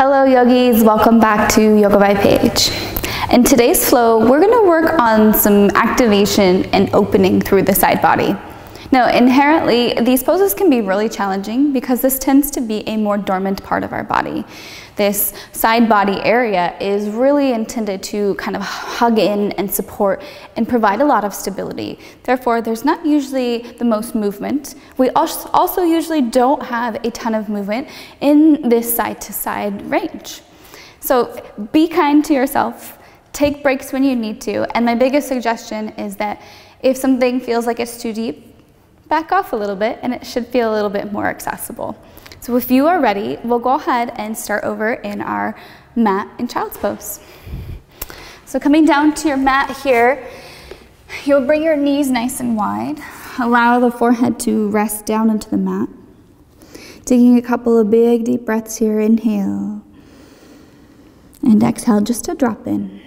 Hello yogis, welcome back to Yoga by Paige. In today's flow, we're going to work on some activation and opening through the side body. Now, inherently, these poses can be really challenging because this tends to be a more dormant part of our body. This side body area is really intended to kind of hug in and support and provide a lot of stability. Therefore, there's not usually the most movement. We also usually don't have a ton of movement in this side to side range. So be kind to yourself, take breaks when you need to, and my biggest suggestion is that if something feels like it's too deep, back off a little bit and it should feel a little bit more accessible. So if you are ready, we'll go ahead and start over in our mat in child's pose. So coming down to your mat here, you'll bring your knees nice and wide. Allow the forehead to rest down into the mat. Taking a couple of big deep breaths here, inhale. And exhale just to drop in.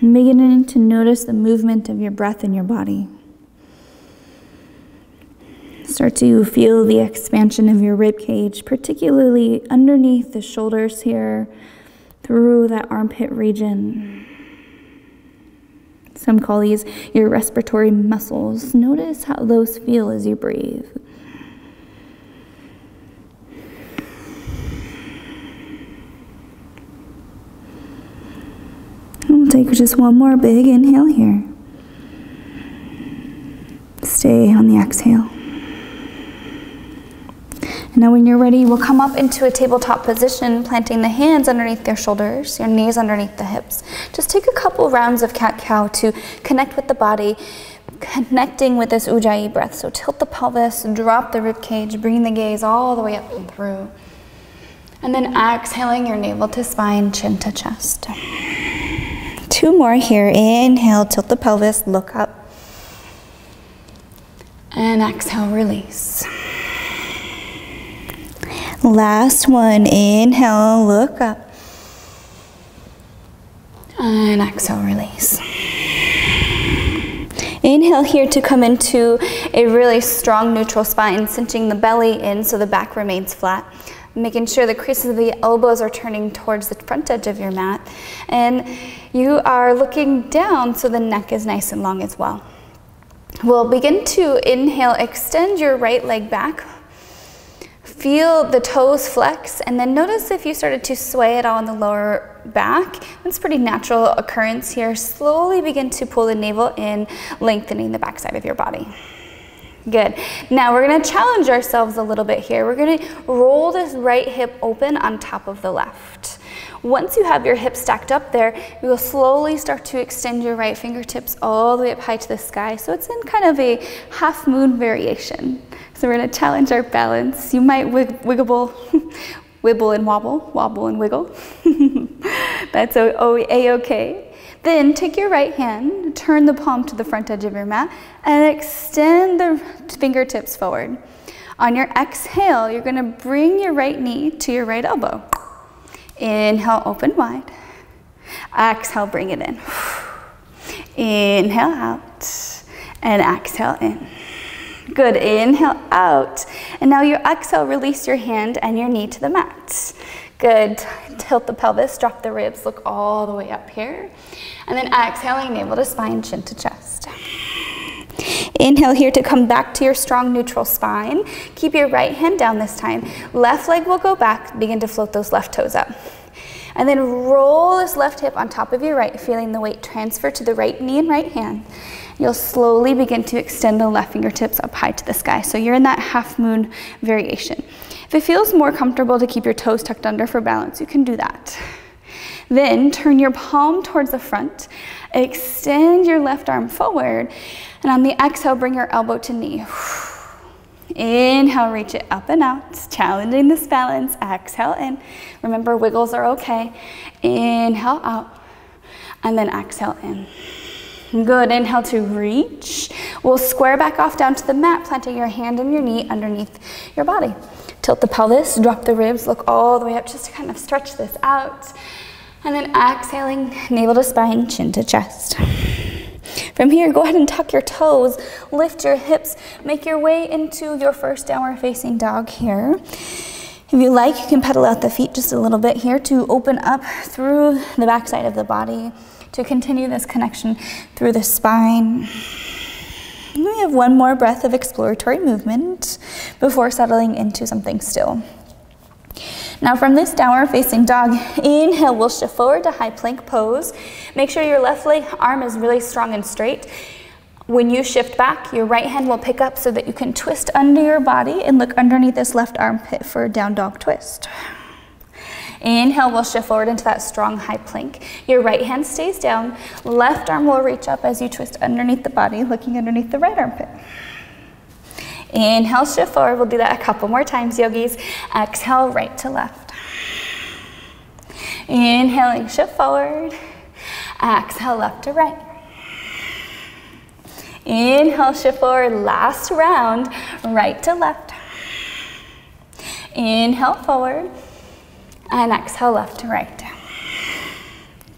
Beginning to notice the movement of your breath in your body. Start to feel the expansion of your rib cage, particularly underneath the shoulders here, through that armpit region. Some call these your respiratory muscles. Notice how those feel as you breathe. We'll take just one more big inhale here. Stay on the exhale. Now when you're ready, we'll come up into a tabletop position, planting the hands underneath your shoulders, your knees underneath the hips. Just take a couple rounds of cat-cow to connect with the body, connecting with this ujjayi breath. So tilt the pelvis, drop the rib cage, bring the gaze all the way up and through. And then exhaling your navel to spine, chin to chest. Two more here. Inhale, tilt the pelvis, look up. And exhale, release. Last one, inhale, look up. And exhale, release. Inhale here to come into a really strong neutral spine, cinching the belly in so the back remains flat. Making sure the creases of the elbows are turning towards the front edge of your mat. And you are looking down so the neck is nice and long as well. We'll begin to inhale, extend your right leg back. Feel the toes flex, and then notice if you started to sway at all in the lower back. That's a pretty natural occurrence here. Slowly begin to pull the navel in, lengthening the backside of your body. Good. Now we're going to challenge ourselves a little bit here. We're going to roll this right hip open on top of the left. Once you have your hips stacked up there, you will slowly start to extend your right fingertips all the way up high to the sky. So it's in kind of a half moon variation. So we're going to challenge our balance. You might wibble and wobble and wiggle. That's a-okay. Then take your right hand, turn the palm to the front edge of your mat, and extend the fingertips forward. On your exhale, you're going to bring your right knee to your right elbow. Inhale, open wide. Exhale, bring it in. Inhale out, and exhale in. Good, inhale out. And now your exhale, release your hand and your knee to the mat. Good, tilt the pelvis, drop the ribs, look all the way up here. And then exhaling, navel to spine, chin to chest. Inhale here to come back to your strong neutral spine. Keep your right hand down this time. Left leg will go back, begin to float those left toes up. And then roll this left hip on top of your right, feeling the weight transfer to the right knee and right hand. You'll slowly begin to extend the left fingertips up high to the sky. So you're in that half moon variation. If it feels more comfortable to keep your toes tucked under for balance, you can do that. Then turn your palm towards the front, extend your left arm forward, and on the exhale, bring your elbow to knee. Inhale, reach it up and out, challenging this balance. Exhale in. Remember, wiggles are okay. Inhale out, and then exhale in. Good, inhale to reach. We'll square back off down to the mat, planting your hand and your knee underneath your body. Tilt the pelvis, drop the ribs, look all the way up just to kind of stretch this out. And then exhaling, navel to spine, chin to chest. From here, go ahead and tuck your toes, lift your hips, make your way into your first downward facing dog here. If you like, you can pedal out the feet just a little bit here to open up through the backside of the body to continue this connection through the spine. And we have one more breath of exploratory movement before settling into something still. Now from this downward facing dog, inhale, we'll shift forward to high plank pose. Make sure your left leg arm is really strong and straight. When you shift back, your right hand will pick up so that you can twist under your body and look underneath this left armpit for a down dog twist. Inhale, we'll shift forward into that strong high plank. Your right hand stays down, left arm will reach up as you twist underneath the body, looking underneath the right armpit. Inhale, shift forward. We'll do that a couple more times, yogis. Exhale, right to left. Inhaling, shift forward. Exhale, left to right. Inhale, shift forward. Last round, right to left. Inhale, forward. And exhale, left to right.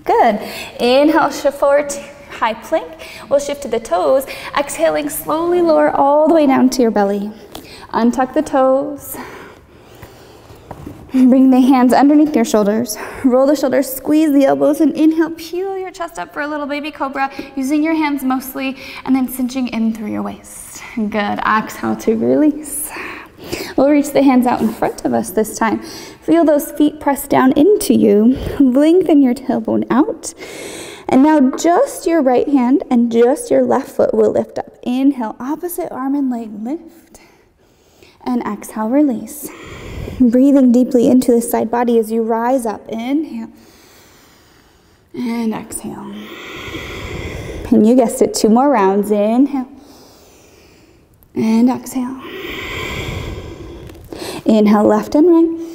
Good. Inhale, shift forward to high plank. We'll shift to the toes. Exhaling, slowly lower all the way down to your belly. Untuck the toes. Bring the hands underneath your shoulders. Roll the shoulders, squeeze the elbows, and inhale, peel your chest up for a little baby cobra, using your hands mostly, and then cinching in through your waist. Good. Exhale to release. We'll reach the hands out in front of us this time. Feel those feet press down into you. Lengthen your tailbone out. And now just your right hand and just your left foot will lift up. Inhale, opposite arm and leg lift. And exhale, release. Breathing deeply into the side body as you rise up. Inhale. And exhale. And you guessed it, 2 more rounds. Inhale. And exhale. Inhale, left and right.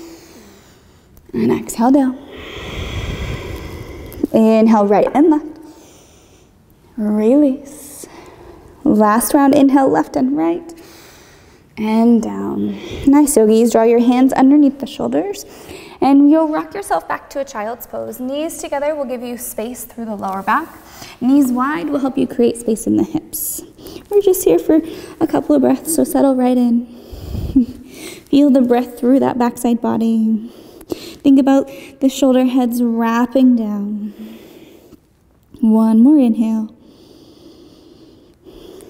And exhale down. Inhale, right and left. Release. Last round, inhale, left and right. And down. Nice, yogis. Draw your hands underneath the shoulders. And you'll rock yourself back to a child's pose. Knees together will give you space through the lower back. Knees wide will help you create space in the hips. We're just here for a couple of breaths, so settle right in. Feel the breath through that backside body. Think about the shoulder heads wrapping down. One more inhale.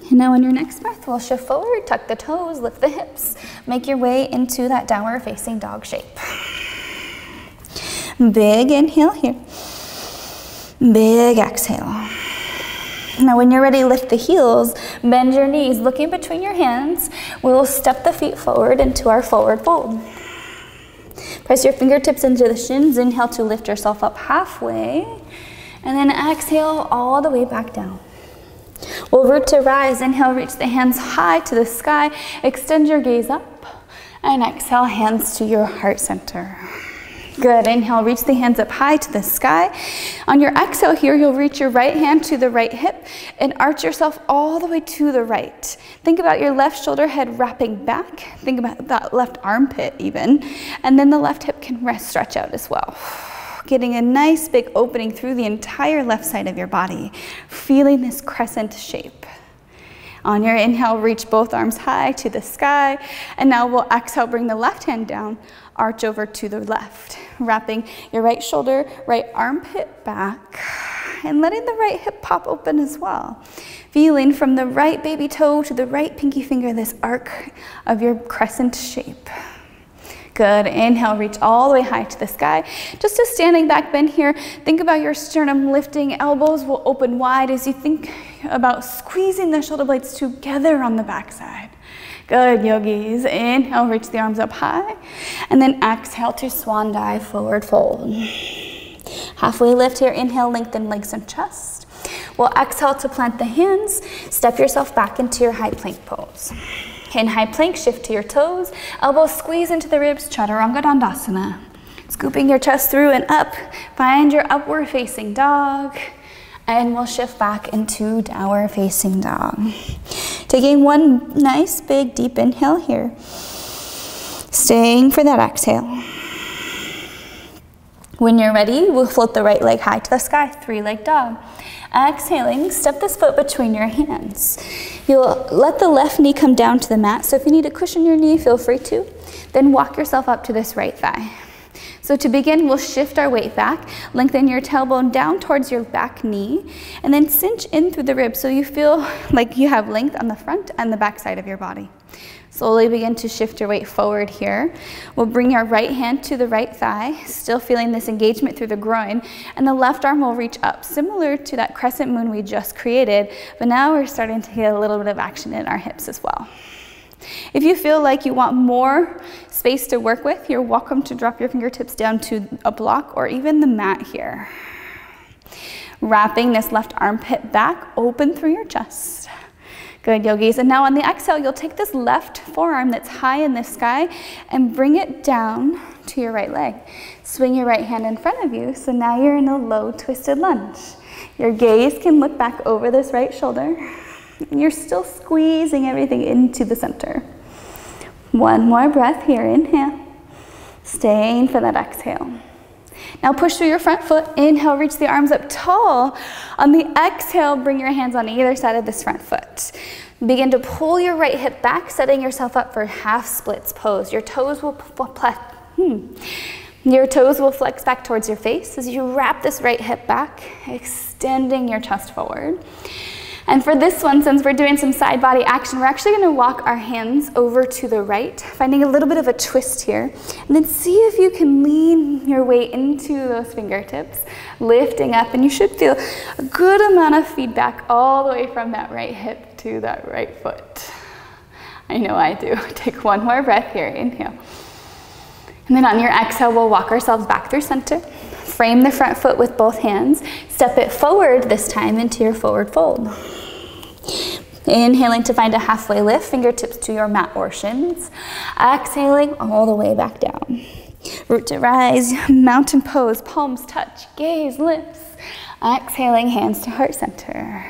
And now on your next breath, we'll shift forward, tuck the toes, lift the hips, make your way into that downward facing dog shape. Big inhale here. Big exhale. Now when you're ready, lift the heels, bend your knees, looking between your hands. We'll step the feet forward into our forward fold. Press your fingertips into the shins. Inhale to lift yourself up halfway. And then exhale all the way back down. We'll root to rise. Inhale, reach the hands high to the sky. Extend your gaze up. And exhale, hands to your heart center. Good. Inhale, reach the hands up high to the sky. On your exhale here, you'll reach your right hand to the right hip and arch yourself all the way to the right. Think about your left shoulder head wrapping back. Think about that left armpit even. And then the left hip can rest, stretch out as well. Getting a nice big opening through the entire left side of your body. Feeling this crescent shape. On your inhale, reach both arms high to the sky. And now we'll exhale, bring the left hand down, arch over to the left. Wrapping your right shoulder, right armpit back. And letting the right hip pop open as well. Feeling from the right baby toe to the right pinky finger, this arc of your crescent shape. Good. Inhale, reach all the way high to the sky. Just a standing back bend here. Think about your sternum lifting. Elbows will open wide as you think about squeezing the shoulder blades together on the backside. Good, yogis. Inhale, reach the arms up high. And then exhale to swan dive, forward fold. Halfway lift here. Inhale, lengthen legs and chest. We'll exhale to plant the hands. Step yourself back into your high plank pose. In high plank, shift to your toes. Elbows squeeze into the ribs, Chaturanga Dandasana. Scooping your chest through and up. Find your upward facing dog. And we'll shift back into downward facing dog. Taking one nice big deep inhale here. Staying for that exhale. When you're ready, we'll float the right leg high to the sky, three-legged dog. Exhaling, step this foot between your hands. You'll let the left knee come down to the mat, so if you need to cushion your knee, feel free to. Then walk yourself up to this right thigh. So to begin, we'll shift our weight back, lengthen your tailbone down towards your back knee, and then cinch in through the ribs so you feel like you have length on the front and the back side of your body. Slowly begin to shift your weight forward here. We'll bring our right hand to the right thigh, still feeling this engagement through the groin, and the left arm will reach up, similar to that crescent moon we just created, but now we're starting to get a little bit of action in our hips as well. If you feel like you want more space to work with, you're welcome to drop your fingertips down to a block or even the mat here. Wrapping this left armpit back, open through your chest. Good, yogis. And now on the exhale, you'll take this left forearm that's high in the sky and bring it down to your right leg. Swing your right hand in front of you, so now you're in a low twisted lunge. Your gaze can look back over this right shoulder. And you're still squeezing everything into the center. One more breath here, inhale. Staying for that exhale. Now push through your front foot, inhale, reach the arms up tall. On the exhale, bring your hands on either side of this front foot. Begin to pull your right hip back, setting yourself up for half splits pose. Your toes will flex back towards your face as you wrap this right hip back, extending your chest forward. And for this one, since we're doing some side body action, we're actually gonna walk our hands over to the right, finding a little bit of a twist here. And then see if you can lean your weight into those fingertips, lifting up, and you should feel a good amount of feedback all the way from that right hip to that right foot. I know I do. Take one more breath here, inhale. And then on your exhale, we'll walk ourselves back through center. Frame the front foot with both hands. Step it forward this time into your forward fold. Inhaling to find a halfway lift, fingertips to your mat or shins. Exhaling all the way back down. Root to rise, mountain pose, palms touch, gaze lifts. Exhaling, hands to heart center.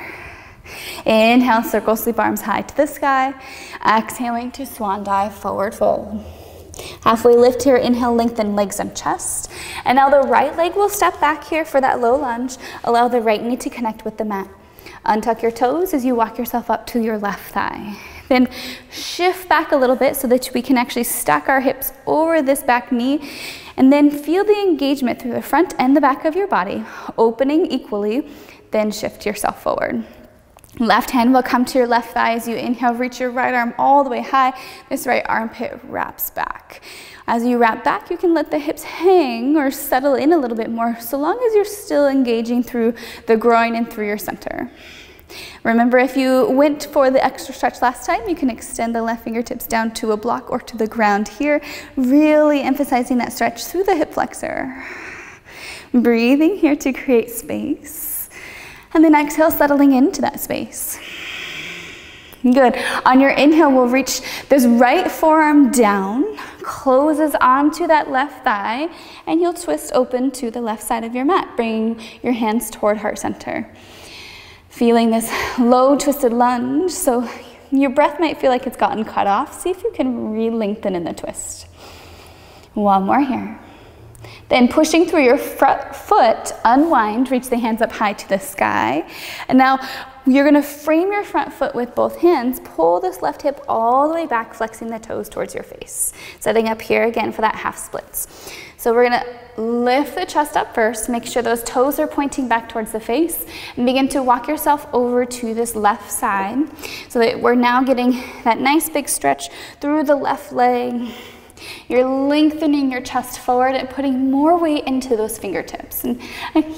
Inhale, circle, sweep arms high to the sky. Exhaling to swan dive, forward fold. Halfway lift here, inhale, lengthen legs and chest. And now the right leg will step back here for that low lunge. Allow the right knee to connect with the mat. Untuck your toes as you walk yourself up to your left thigh. Then shift back a little bit so that we can actually stack our hips over this back knee. And then feel the engagement through the front and the back of your body, opening equally. Then shift yourself forward. Left hand will come to your left thigh as you inhale, reach your right arm all the way high. This right armpit wraps back. As you wrap back, you can let the hips hang or settle in a little bit more, so long as you're still engaging through the groin and through your center. Remember, if you went for the extra stretch last time, you can extend the left fingertips down to a block or to the ground here, really emphasizing that stretch through the hip flexor. Breathing here to create space. And then exhale, settling into that space. Good. On your inhale, we'll reach this right forearm down, closes onto that left thigh, and you'll twist open to the left side of your mat, bringing your hands toward heart center. Feeling this low twisted lunge, so your breath might feel like it's gotten cut off. See if you can re-lengthen in the twist. One more here. Then pushing through your front foot, unwind, reach the hands up high to the sky. And now you're gonna frame your front foot with both hands, pull this left hip all the way back, flexing the toes towards your face. Setting up here again for that half splits. So we're gonna lift the chest up first, make sure those toes are pointing back towards the face, and begin to walk yourself over to this left side so that we're now getting that nice big stretch through the left leg. You're lengthening your chest forward and putting more weight into those fingertips. And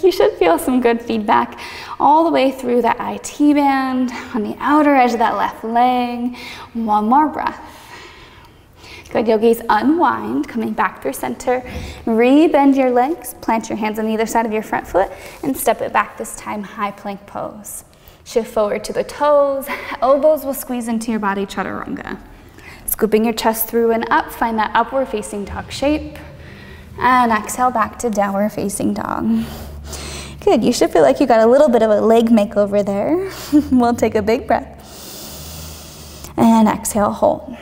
you should feel some good feedback all the way through that IT band, on the outer edge of that left leg. One more breath. Good, yogis, unwind, coming back through center. Re-bend your legs, plant your hands on either side of your front foot, and step it back this time, high plank pose. Shift forward to the toes, elbows will squeeze into your body, chaturanga. Scooping your chest through and up, find that upward facing dog shape. And exhale back to downward facing dog. Good, you should feel like you got a little bit of a leg makeover there. We'll take a big breath. And exhale, hold.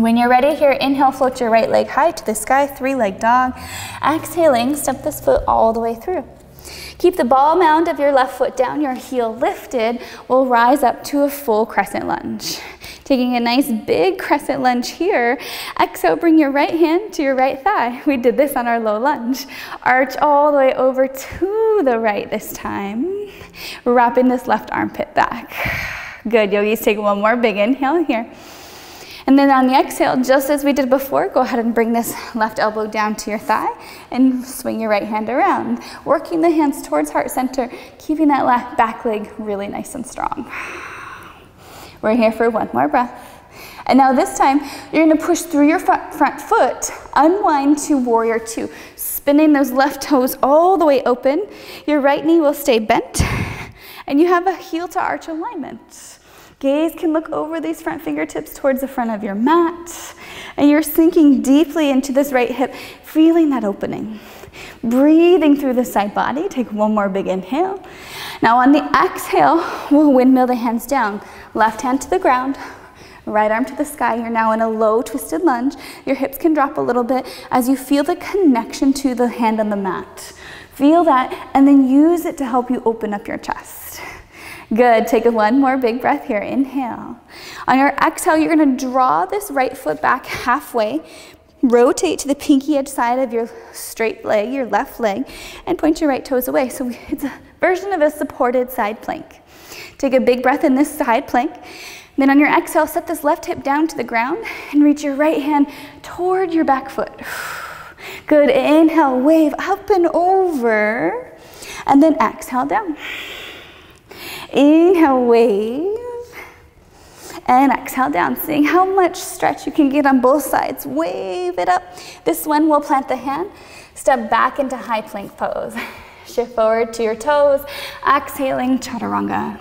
When you're ready here, inhale, float your right leg high to the sky, 3-leg dog. Exhaling, step this foot all the way through. Keep the ball mound of your left foot down, your heel lifted. We'll rise up to a full crescent lunge. Taking a nice big crescent lunge here. Exhale, bring your right hand to your right thigh. We did this on our low lunge. Arch all the way over to the right this time. Wrapping this left armpit back. Good, yogis, take one more big inhale here. And then on the exhale, just as we did before, go ahead and bring this left elbow down to your thigh and swing your right hand around. Working the hands towards heart center, keeping that left back leg really nice and strong. We're here for one more breath. And now this time, you're gonna push through your front foot, unwind to warrior 2, spinning those left toes all the way open. Your right knee will stay bent, and you have a heel to arch alignment. Gaze can look over these front fingertips towards the front of your mat, and you're sinking deeply into this right hip, feeling that opening. Breathing through the side body, take one more big inhale. Now on the exhale, we'll windmill the hands down. Left hand to the ground, right arm to the sky. You're now in a low twisted lunge. Your hips can drop a little bit as you feel the connection to the hand on the mat. Feel that, and then use it to help you open up your chest. Good, take one more big breath here, inhale. On your exhale, you're gonna draw this right foot back halfway, rotate to the pinky edge side of your straight leg, your left leg, and point your right toes away. So it's a version of a supported side plank. Take a big breath in this side plank. Then on your exhale, set this left hip down to the ground and reach your right hand toward your back foot. Good, inhale, wave up and over, and then exhale down. Inhale, wave, and exhale down. Seeing how much stretch you can get on both sides. Wave it up. This one, we'll plant the hand, step back into high plank pose. Shift forward to your toes, exhaling, chaturanga.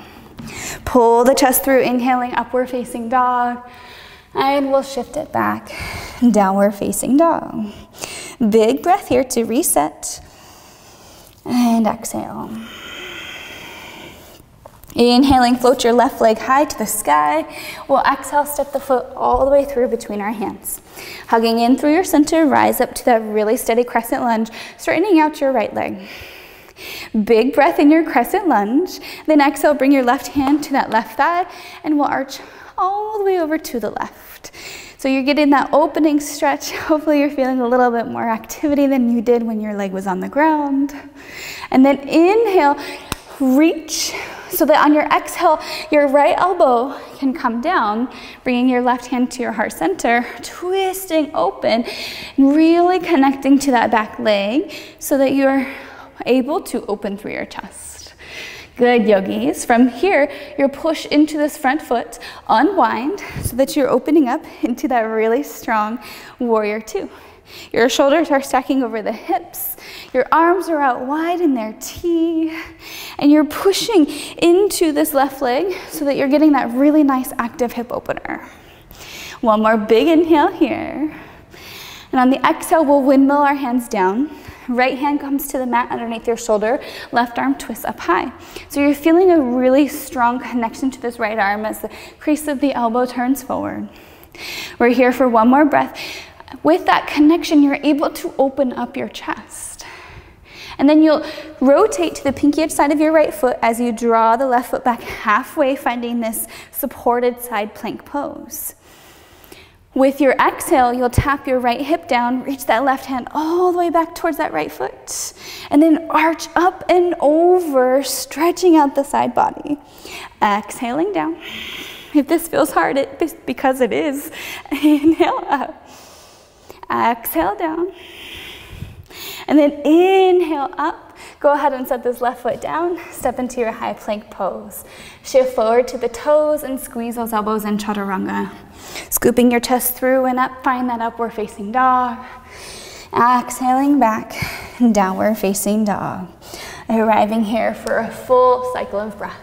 Pull the chest through, inhaling, upward facing dog, and we'll shift it back, downward facing dog. Big breath here to reset, and exhale. Inhaling, float your left leg high to the sky. We'll exhale, step the foot all the way through between our hands. Hugging in through your center, rise up to that really steady crescent lunge, straightening out your right leg. Big breath in your crescent lunge. Then exhale, bring your left hand to that left thigh, and we'll arch all the way over to the left. So you're getting that opening stretch. Hopefully you're feeling a little bit more activity than you did when your leg was on the ground. And then inhale, reach, so that on your exhale, your right elbow can come down, bringing your left hand to your heart center, twisting open, and really connecting to that back leg so that you're able to open through your chest. Good, yogis. From here, you'll push into this front foot, unwind, so that you're opening up into that really strong warrior 2. Your shoulders are stacking over the hips. Your arms are out wide in their T. And you're pushing into this left leg so that you're getting that really nice active hip opener. One more big inhale here. And on the exhale, we'll windmill our hands down. Right hand comes to the mat underneath your shoulder. Left arm twists up high. So you're feeling a really strong connection to this right arm as the crease of the elbow turns forward. We're here for one more breath. With that connection, you're able to open up your chest. And then you'll rotate to the pinky edge side of your right foot as you draw the left foot back halfway, finding this supported side plank pose. With your exhale, you'll tap your right hip down, reach that left hand all the way back towards that right foot, and then arch up and over, stretching out the side body. Exhaling down. If this feels hard, it's because it is. Inhale up. Exhale down, and then inhale up. Go ahead and set this left foot down, step into your high plank pose. Shift forward to the toes and squeeze those elbows in chaturanga. Scooping your chest through and up, find that upward facing dog. Exhaling back, downward facing dog. Arriving here for a full cycle of breath.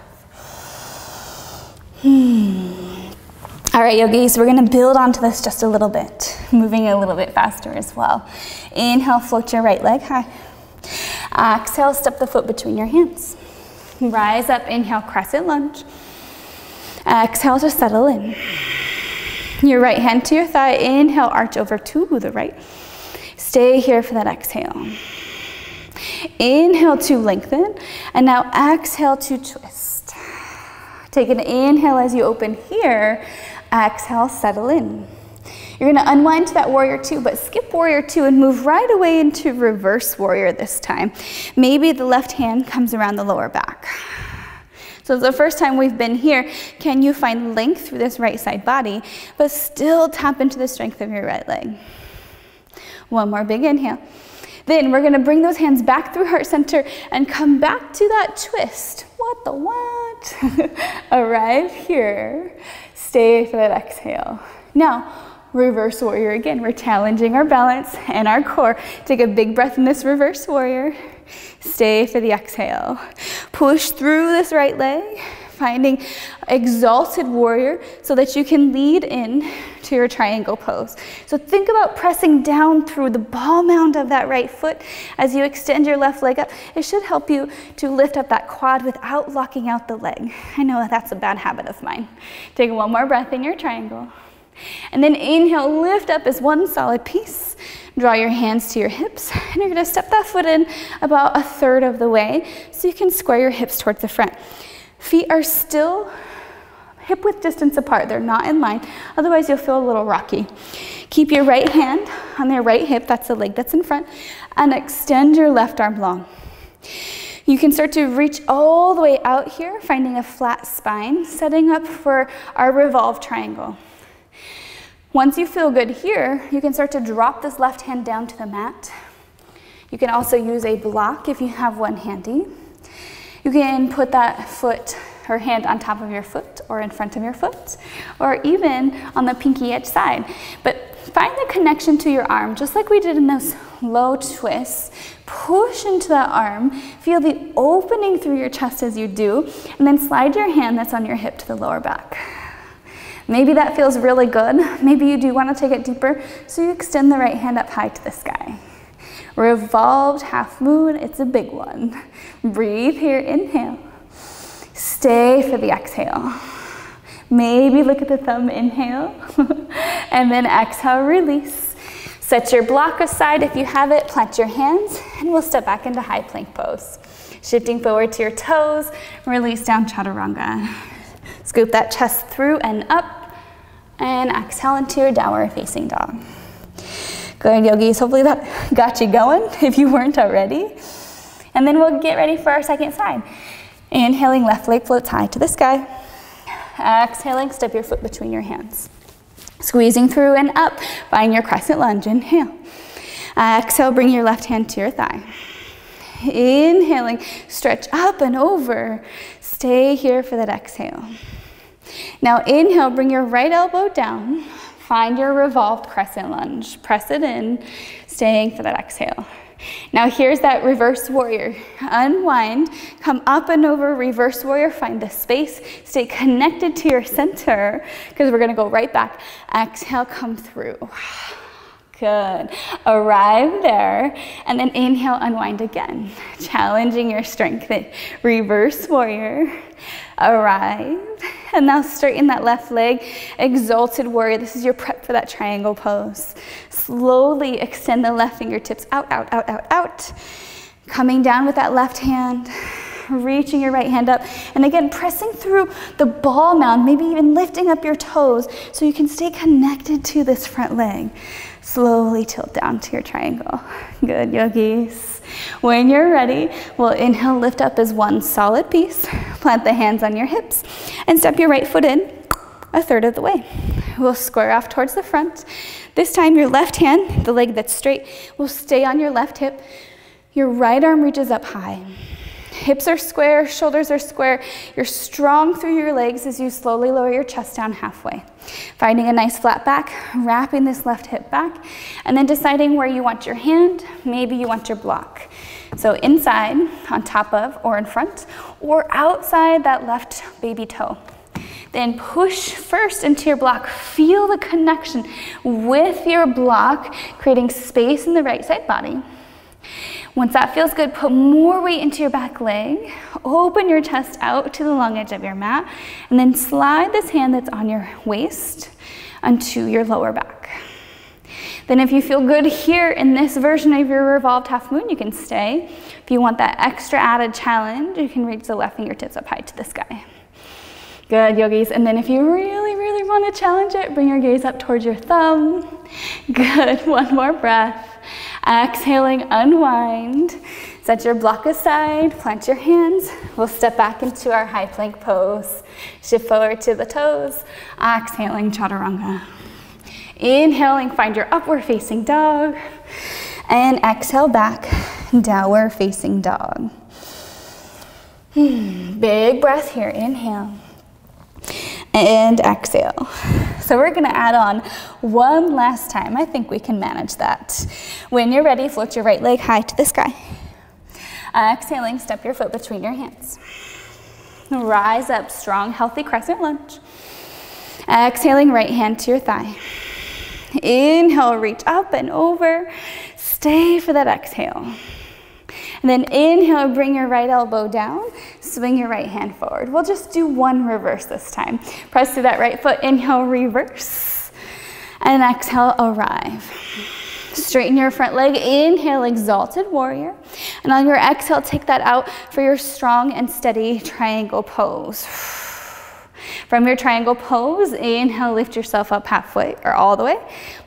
All right, yogis, we're gonna build onto this just a little bit, moving a little bit faster as well. Inhale, float your right leg high. Exhale, step the foot between your hands. Rise up, inhale, crescent lunge. Exhale to settle in. Your right hand to your thigh. Inhale, arch over to the right. Stay here for that exhale. Inhale to lengthen, and now exhale to twist. Take an inhale as you open here. Exhale, settle in. You're gonna unwind to that warrior two, but skip warrior two and move right away into reverse warrior this time. Maybe the left hand comes around the lower back. So it's the first time we've been here. Can you find length through this right side body, but still tap into the strength of your right leg? One more big inhale. Then we're gonna bring those hands back through heart center and come back to that twist. What the what? Arrive here. Stay for that exhale. Now, reverse warrior again. We're challenging our balance and our core. Take a big breath in this reverse warrior. Stay for the exhale. Push through this right leg, finding exalted warrior so that you can lead in to your triangle pose. So think about pressing down through the ball mound of that right foot as you extend your left leg up. It should help you to lift up that quad without locking out the leg. I know that that's a bad habit of mine. Take one more breath in your triangle. And then inhale, lift up as one solid piece. Draw your hands to your hips, and you're gonna step that foot in about 1/3 of the way so you can square your hips towards the front. Feet are still hip width distance apart. They're not in line, otherwise you'll feel a little rocky. Keep your right hand on their right hip, that's the leg that's in front, and extend your left arm long. You can start to reach all the way out here, finding a flat spine, setting up for our revolved triangle. Once you feel good here, you can start to drop this left hand down to the mat. You can also use a block if you have one handy. You can put that foot or hand on top of your foot or in front of your foot, or even on the pinky edge side. But find the connection to your arm, just like we did in those low twists. Push into that arm, feel the opening through your chest as you do, and then slide your hand that's on your hip to the lower back. Maybe that feels really good. Maybe you do want to take it deeper, so you extend the right hand up high to the sky. Revolved half moon, it's a big one. Breathe here, inhale. Stay for the exhale. Maybe look at the thumb, inhale. And then exhale, release. Set your block aside if you have it, plant your hands, and we'll step back into high plank pose. Shifting forward to your toes, release down chaturanga. Scoop that chest through and up, and exhale into your downward facing dog. Good, yogis, hopefully that got you going if you weren't already. And then we'll get ready for our second side. Inhaling, left leg floats high to the sky. Exhaling, step your foot between your hands. Squeezing through and up, find your crescent lunge, inhale. Exhale, bring your left hand to your thigh. Inhaling, stretch up and over. Stay here for that exhale. Now inhale, bring your right elbow down. Find your revolved crescent lunge. Press it in, staying for that exhale. Now here's that reverse warrior. Unwind, come up and over, reverse warrior, find the space, stay connected to your center, because we're gonna go right back. Exhale, come through. Good. Arrive there, and then inhale, unwind again. Challenging your strength. Reverse warrior. Arrive. And now straighten that left leg. Exalted warrior. This is your prep for that triangle pose. Slowly extend the left fingertips out, out, out, out, out. Coming down with that left hand. Reaching your right hand up. And again, pressing through the ball mound, maybe even lifting up your toes so you can stay connected to this front leg. Slowly tilt down to your triangle. Good, yogis. When you're ready, we'll inhale, lift up as one solid piece. Plant the hands on your hips and step your right foot in 1/3 of the way. We'll square off towards the front. This time your left hand, the leg that's straight, will stay on your left hip. Your right arm reaches up high. Hips are square, shoulders are square. You're strong through your legs as you slowly lower your chest down halfway. Finding a nice flat back, wrapping this left hip back, and then deciding where you want your hand. Maybe you want your block. So inside, on top of, or in front, or outside that left baby toe. Then push first into your block. Feel the connection with your block, creating space in the right side body. Once that feels good, put more weight into your back leg. Open your chest out to the long edge of your mat. And then slide this hand that's on your waist onto your lower back. Then if you feel good here in this version of your revolved half moon, you can stay. If you want that extra added challenge, you can reach the left fingertips up high to the sky. Good, yogis. And then if you really, really want to challenge it, bring your gaze up towards your thumb. Good, one more breath. Exhaling, unwind. Set your block aside, plant your hands. We'll step back into our high plank pose. Shift forward to the toes. Exhaling, chaturanga. Inhaling, find your upward facing dog. And exhale back, downward facing dog. Big breath here, inhale. And exhale. So we're gonna add on one last time. I think we can manage that. When you're ready, float your right leg high to the sky. Exhaling, step your foot between your hands. Rise up, strong, healthy crescent lunge. Exhaling, right hand to your thigh. Inhale, reach up and over. Stay for that exhale. And then inhale, bring your right elbow down, swing your right hand forward. We'll just do one reverse this time. Press through that right foot, inhale, reverse. And exhale, arrive. Straighten your front leg, inhale, Exalted Warrior. And on your exhale, take that out for your strong and steady triangle pose. From your triangle pose, inhale, lift yourself up halfway or all the way.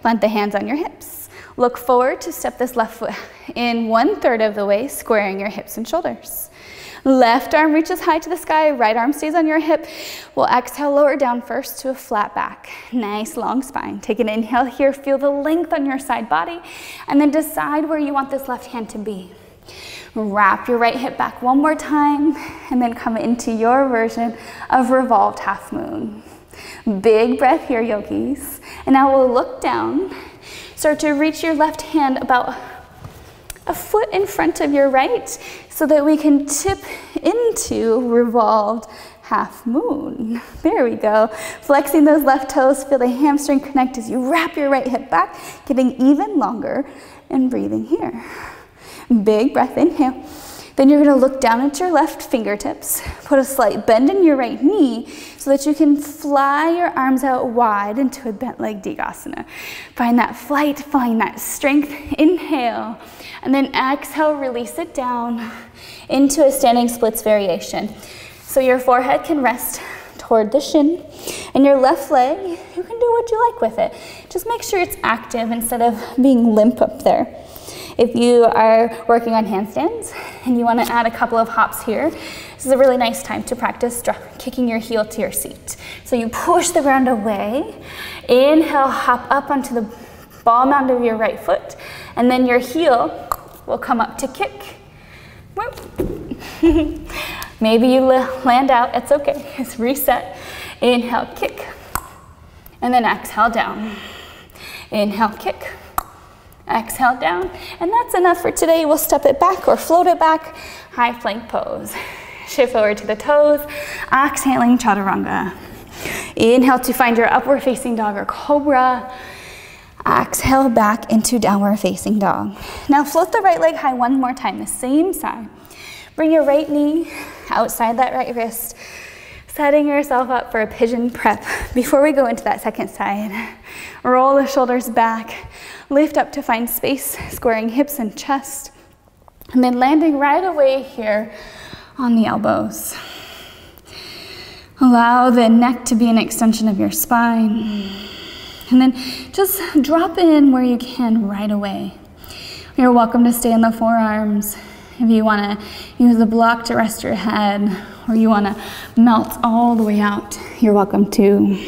Plant the hands on your hips. Look forward to step this left foot in 1/3 of the way, squaring your hips and shoulders. Left arm reaches high to the sky, right arm stays on your hip. We'll exhale, lower down first to a flat back. Nice long spine. Take an inhale here, feel the length on your side body, and then decide where you want this left hand to be. Wrap your right hip back one more time, and then come into your version of revolved half moon. Big breath here, yogis. And now we'll look down. Start to reach your left hand about a foot in front of your right so that we can tip into revolved half moon. There we go. Flexing those left toes, feel the hamstring connect as you wrap your right hip back, getting even longer and breathing here. Big breath, inhale. Then you're gonna look down at your left fingertips, put a slight bend in your right knee so that you can fly your arms out wide into a bent leg Digasana. Find that flight, find that strength, inhale, and then exhale, release it down into a standing splits variation. So your forehead can rest toward the shin, and your left leg, you can do what you like with it. Just make sure it's active instead of being limp up there. If you are working on handstands and you want to add a couple of hops here, this is a really nice time to practice kicking your heel to your seat. So you push the ground away, inhale, hop up onto the ball mound of your right foot, and then your heel will come up to kick. Maybe you land out, it's okay, just reset. Inhale, kick, and then exhale down. Inhale, kick. Exhale down, and that's enough for today. We'll step it back or float it back, high plank pose. Shift forward to the toes, exhaling chaturanga. Inhale to find your upward facing dog or cobra. Exhale back into downward facing dog. Now float the right leg high one more time, the same side. Bring your right knee outside that right wrist, setting yourself up for a pigeon prep. Before we go into that second side, roll the shoulders back, lift up to find space, squaring hips and chest, and then landing right away here on the elbows. Allow the neck to be an extension of your spine, and then just drop in where you can right away. You're welcome to stay in the forearms. If you want to use the block to rest your head, or you want to melt all the way out, you're welcome to.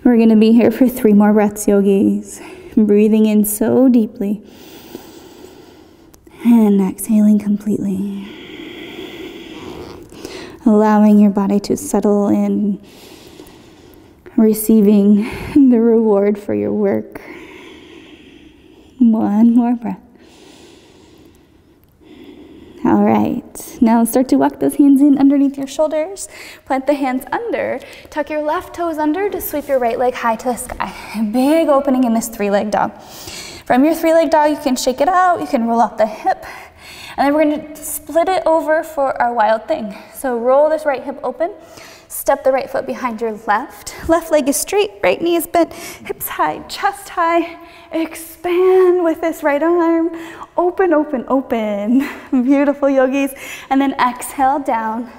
We're going to be here for 3 more breaths, yogis. Breathing in so deeply and exhaling completely. Allowing your body to settle in, receiving the reward for your work. 1 more breath. All right, now start to walk those hands in underneath your shoulders. Plant the hands under. Tuck your left toes under to sweep your right leg high to the sky. A big opening in this 3-leg dog. From your 3-leg dog, you can shake it out, you can roll out the hip, and then we're gonna split it over for our wild thing. So roll this right hip open, Step the right foot behind your left. Left leg is straight, right knee is bent, hips high, chest high. Expand with this right arm. Open, open, open. Beautiful, yogis. And then exhale down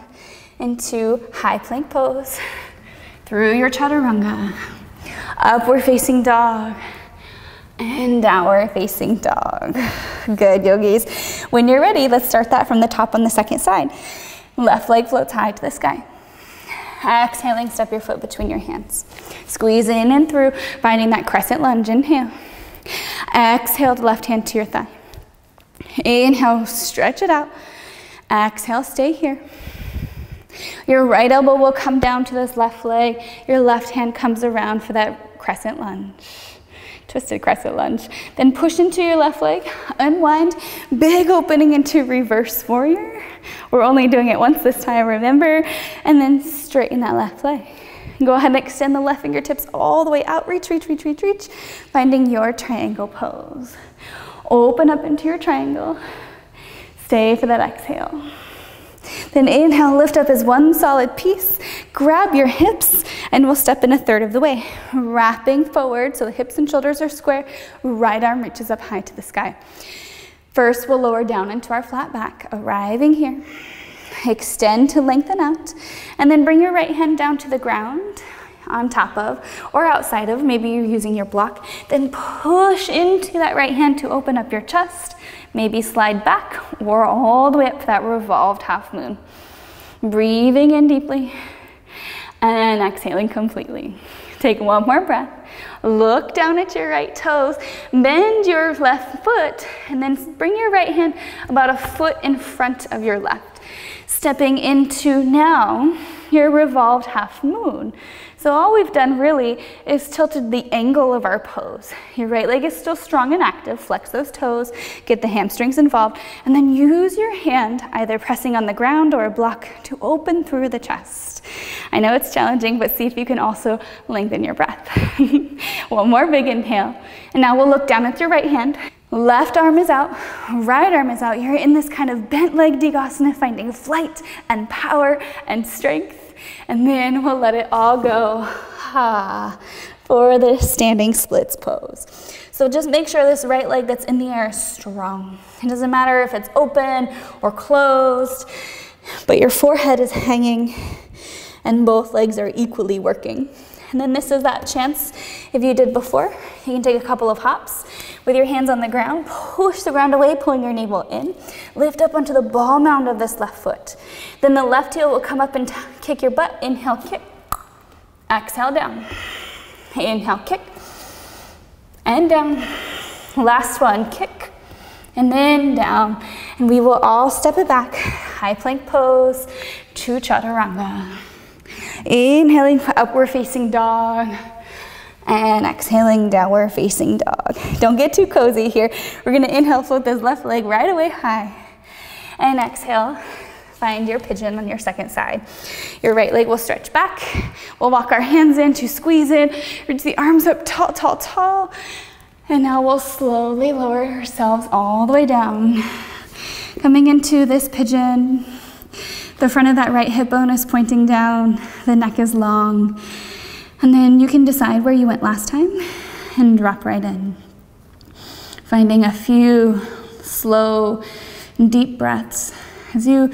into high plank pose. Through your chaturanga. Upward facing dog. And downward facing dog. Good, yogis. When you're ready, let's start that from the top on the second side. Left leg floats high to the sky. Exhaling, step your foot between your hands. Squeeze in and through, finding that crescent lunge. Inhale. Exhale, the left hand to your thigh. Inhale, stretch it out. Exhale, stay here. Your right elbow will come down to this left leg. Your left hand comes around for that crescent lunge. Twisted crescent lunge. Then push into your left leg, unwind, big opening into reverse warrior. We're only doing it once this time, remember? And then straighten that left leg. Go ahead and extend the left fingertips all the way out. Reach, reach, reach, reach, reach. Finding your triangle pose. Open up into your triangle. Stay for that exhale. Then inhale, lift up as one solid piece. Grab your hips, and we'll step in a third of the way. Wrapping forward so the hips and shoulders are square. Right arm reaches up high to the sky. First, we'll lower down into our flat back, arriving here. Extend to lengthen out, and then bring your right hand down to the ground, on top of or outside of, maybe you're using your block. Then push into that right hand to open up your chest. Maybe slide back or all the way up to that revolved half moon. Breathing in deeply and exhaling completely. Take one more breath. Look down at your right toes, bend your left foot, and then bring your right hand about a foot in front of your left. Stepping into now your revolved half moon. So all we've done really is tilted the angle of our pose. Your right leg is still strong and active. Flex those toes, get the hamstrings involved, and then use your hand either pressing on the ground or a block to open through the chest. I know it's challenging, but see if you can also lengthen your breath. One more big inhale. And now we'll look down at your right hand. Left arm is out, right arm is out. You're in this kind of bent leg Digasana, finding flight and power and strength. And then we'll let it all go for the standing splits pose. So just make sure this right leg that's in the air is strong. It doesn't matter if it's open or closed, but your forehead is hanging and both legs are equally working. And then this is that chance, if you did before, you can take a couple of hops with your hands on the ground, push the ground away, pulling your navel in, lift up onto the ball mound of this left foot. Then the left heel will come up and kick your butt. Inhale, kick, exhale, down. Inhale, kick, and down. Last one, kick, and then down. And we will all step it back, high plank pose to chaturanga. Inhaling, upward facing dog, and exhaling, downward facing dog. Don't get too cozy here. We're gonna inhale, float this left leg right away high, and exhale, find your pigeon on your second side. Your right leg will stretch back. We'll walk our hands in to squeeze in, reach the arms up tall, tall, tall, and now we'll slowly lower ourselves all the way down. Coming into this pigeon. The front of that right hip bone is pointing down, the neck is long, and then you can decide where you went last time and drop right in. Finding a few slow, deep breaths as you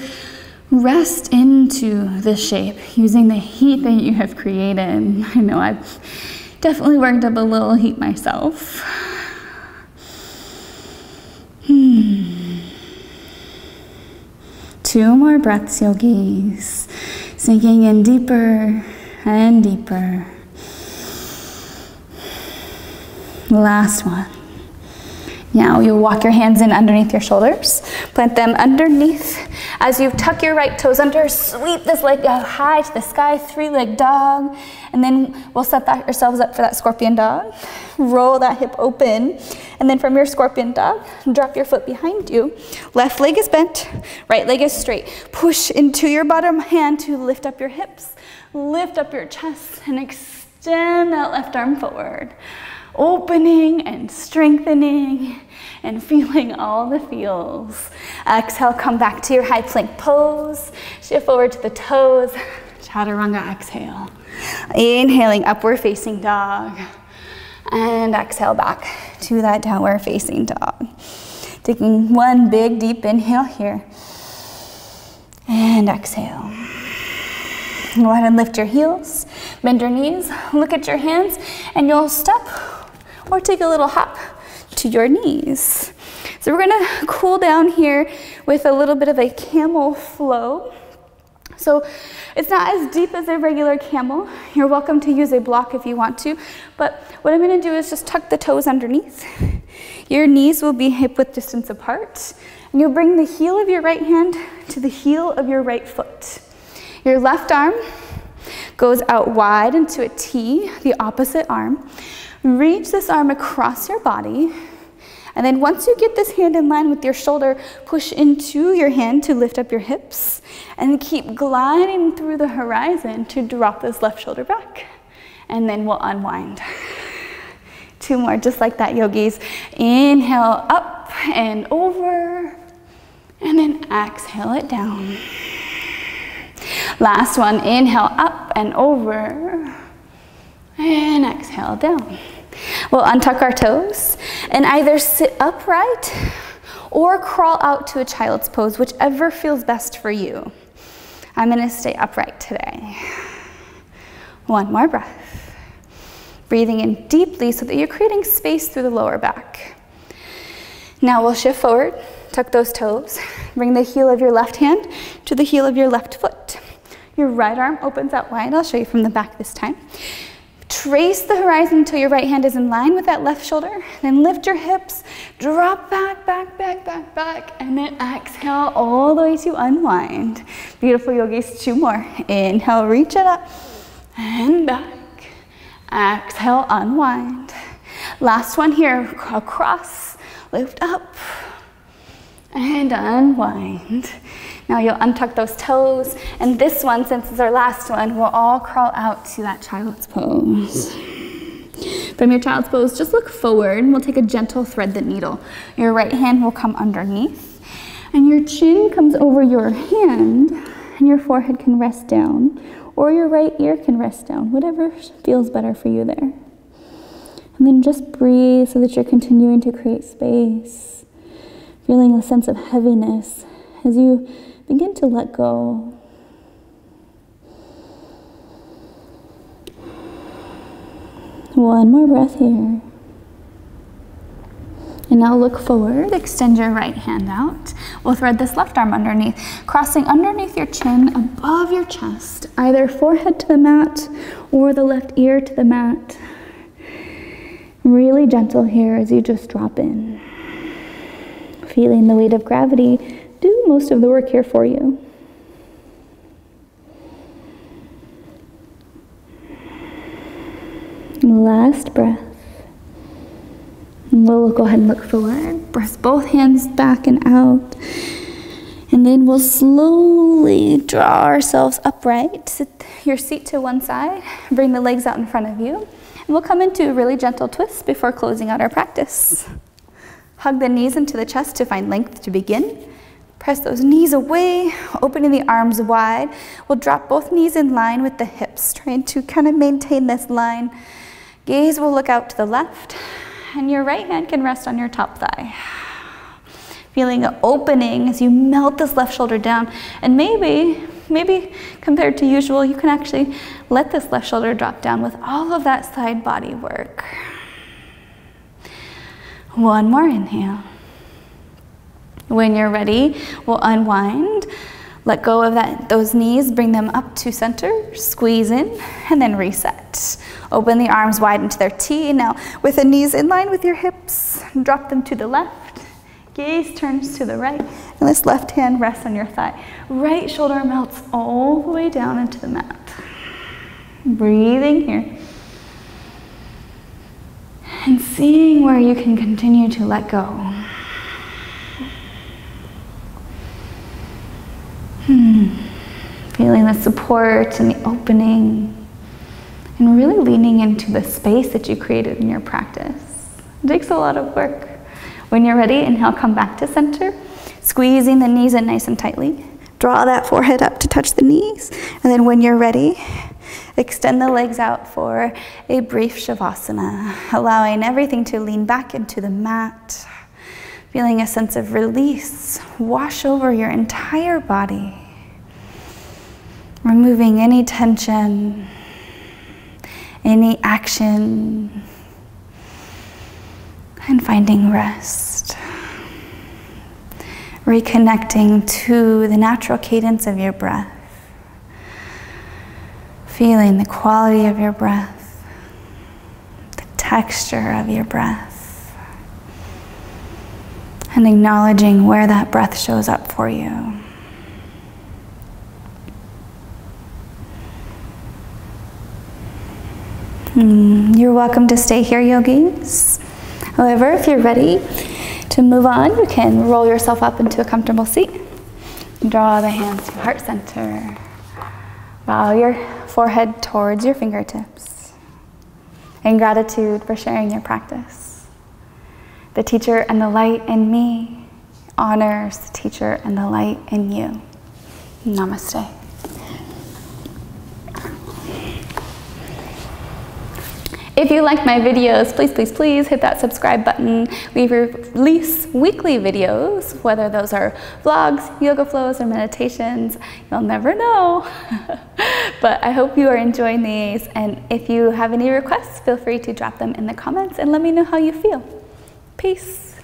rest into this shape using the heat that you have created. I know I've definitely worked up a little heat myself. Two more breaths, yogis. Sinking in deeper and deeper. Last one. Now you'll walk your hands in underneath your shoulders. Plant them underneath. As you tuck your right toes under, sweep this leg up high to the sky, three-leg dog. And then we'll set ourselves up for that scorpion dog. Roll that hip open. And then from your scorpion dog, drop your foot behind you. Left leg is bent, right leg is straight. Push into your bottom hand to lift up your hips. Lift up your chest and extend that left arm forward. Opening and strengthening and feeling all the feels. Exhale, come back to your high plank pose. Shift forward to the toes. Chaturanga, exhale. Inhaling, upward facing dog. And exhale back to that downward facing dog. Taking one big deep inhale here. And exhale. Go ahead and lift your heels, bend your knees, look at your hands, and you'll step or take a little hop to your knees. So we're gonna cool down here with a little bit of a camel flow. So it's not as deep as a regular camel. You're welcome to use a block if you want to, but what I'm gonna do is just tuck the toes underneath. Your knees will be hip width distance apart, and you'll bring the heel of your right hand to the heel of your right foot. Your left arm goes out wide into a T, the opposite arm. Reach this arm across your body, and then once you get this hand in line with your shoulder, push into your hand to lift up your hips, and keep gliding through the horizon to drop this left shoulder back. And then we'll unwind. 2 more, just like that, yogis. Inhale up and over, and then exhale it down. Last one, inhale up and over, and exhale down. We'll untuck our toes and either sit upright or crawl out to a child's pose, whichever feels best for you. I'm gonna stay upright today. 1 more breath. Breathing in deeply so that you're creating space through the lower back. Now we'll shift forward, tuck those toes, bring the heel of your left hand to the heel of your left foot. Your right arm opens out wide. I'll show you from the back this time. Trace the horizon until your right hand is in line with that left shoulder. Then lift your hips, drop back, back, back, back, back, and then exhale all the way to unwind. Beautiful, yogis. 2 more. Inhale, reach it up and back. Exhale, unwind. Last one here, across, lift up and unwind. Now you'll untuck those toes, and this one, since it's our last one, we'll all crawl out to that child's pose. From your child's pose, just look forward, and we'll take a gentle thread the needle. Your right hand will come underneath, and your chin comes over your hand, and your forehead can rest down, or your right ear can rest down, whatever feels better for you there. And then just breathe so that you're continuing to create space, feeling a sense of heaviness as you begin to let go. One more breath here. And now look forward, extend your right hand out. We'll thread this left arm underneath, crossing underneath your chin above your chest, either forehead to the mat or the left ear to the mat. Really gentle here as you just drop in. Feeling the weight of gravity do most of the work here for you. Last breath. And we'll go ahead and look forward. Press both hands back and out. And then we'll slowly draw ourselves upright. Sit your seat to one side. Bring the legs out in front of you. And we'll come into a really gentle twist before closing out our practice. Hug the knees into the chest to find length to begin. Press those knees away, opening the arms wide. We'll drop both knees in line with the hips, trying to kind of maintain this line. Gaze will look out to the left, and your right hand can rest on your top thigh. Feeling an opening as you melt this left shoulder down. And maybe compared to usual, you can actually let this left shoulder drop down with all of that side body work. 1 more inhale. When you're ready, we'll unwind, let go of those knees, bring them up to center, squeeze in, and then reset. Open the arms wide into their T. Now, with the knees in line with your hips, drop them to the left. Gaze turns to the right, and this left hand rests on your thigh. Right shoulder melts all the way down into the mat. Breathing here. And seeing where you can continue to let go. Feeling the support and the opening, and really leaning into the space that you created in your practice. It takes a lot of work. When you're ready, inhale, come back to center, squeezing the knees in nice and tightly. Draw that forehead up to touch the knees. And then when you're ready, extend the legs out for a brief Shavasana, allowing everything to lean back into the mat, feeling a sense of release wash over your entire body, removing any tension, any action, and finding rest. Reconnecting to the natural cadence of your breath. Feeling the quality of your breath, the texture of your breath, and acknowledging where that breath shows up for you. You're welcome to stay here, yogis. However, if you're ready to move on, you can roll yourself up into a comfortable seat. Draw the hands to heart center. Bow your forehead towards your fingertips. In gratitude for sharing your practice. The teacher and the light in me honors the teacher and the light in you. Namaste. If you like my videos, please, please, please hit that subscribe button. We release weekly videos, whether those are vlogs, yoga flows, or meditations. You'll never know. But I hope you are enjoying these. And if you have any requests, feel free to drop them in the comments and let me know how you feel. Peace.